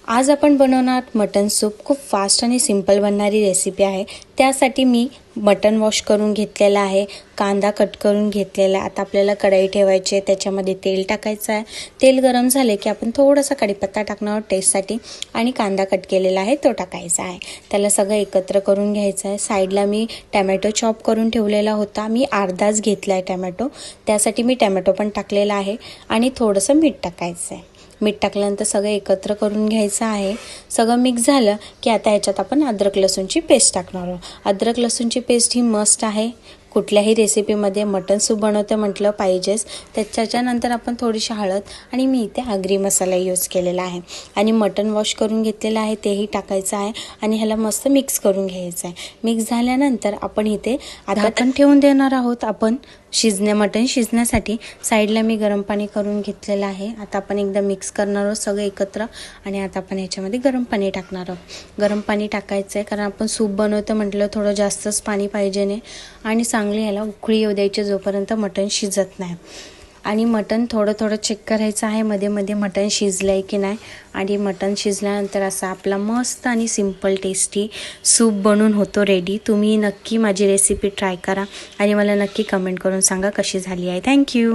आज आपण बनवणार मटन सूप। खूप फास्ट आणि सिंपल बनणारी रेसिपी आहे। त्यासाठी मी मटन वॉश करून घेतलेला आहे, कांदा कट करून घेतलेला आहे। आता आपल्याला कढई ठेवायची आहे, त्याच्यामध्ये तेल टाकायचं आहे। तेल गरम झाले की आपण थोडासा कढीपत्ता टाकणार टेस्टसाठी आणि कांदा कट केलेला आहे तो टाकायचा आहे। त्याला सगळं एकत्र करून घ्यायचं आहे। साईडला मी टोमॅटो चॉप करून ठेवलेला होता, मी अर्धाच घेतलाय टोमॅटो, त्यासाठी मी टोमॅटो पण टाकलेला आहे आणि थोडंसं मीठ टाकायचं आहे। मीठ टाकल्यानंतर सगळं एकत्र करून घ्यायचं आहे। सगळं मिक्स झालं की आता ह्याच्यात आपण अद्रक लसूणची पेस्ट टाकणार आहोत। अद्रक लसूणची पेस्ट ही मस्ट आहे, कुठल्याही रेसिपीमध्ये मटन सूप बनवते म्हटलं पाहिजेच। त्याच्यानंतर आपण थोडीशी हळद आणि मी इथे आगरी मसाला यूज केलेला आहे आणि मटन वॉश करून घेतलेलं आहे तेही टाकायचं आहे आणि ह्याला मस्त मिक्स करून घ्यायचं आहे। मिक्स झाल्यानंतर आपण इथे झाकण ठेवून देणार आहोत आपण मटन शिजण्यासाठी। साईडला मी गरम पाणी करून घेतलेलं आहे। आता आपण एकदा मिक्स करणार आहोत सगळं एकत्र आणि आता आपण ह्याच्यामध्ये गरम पाणी टाकणार आहोत। गरम पाणी टाकायचं आहे कारण आपण सूप बनवतो म्हटलं थोडं जास्तच पाणी पाहिजे नाही आणि चांगली ह्याला उकळी येऊ द्यायची जोपर्यंत मटन शिजत नाही। आणि मटन थोडं चेक करायचं आहे मध्ये मध्ये मटन शिजलंय की नाही। आणि मटन शिजल्यानंतर असा आपला मस्त आणि सिंपल टेस्टी सूप बनून होतो रेडी। तुम्ही नक्की माझी रेसिपी ट्राय करा आणि मला नक्की कमेंट करून सांगा कशी झाली आहे। थँक्यू।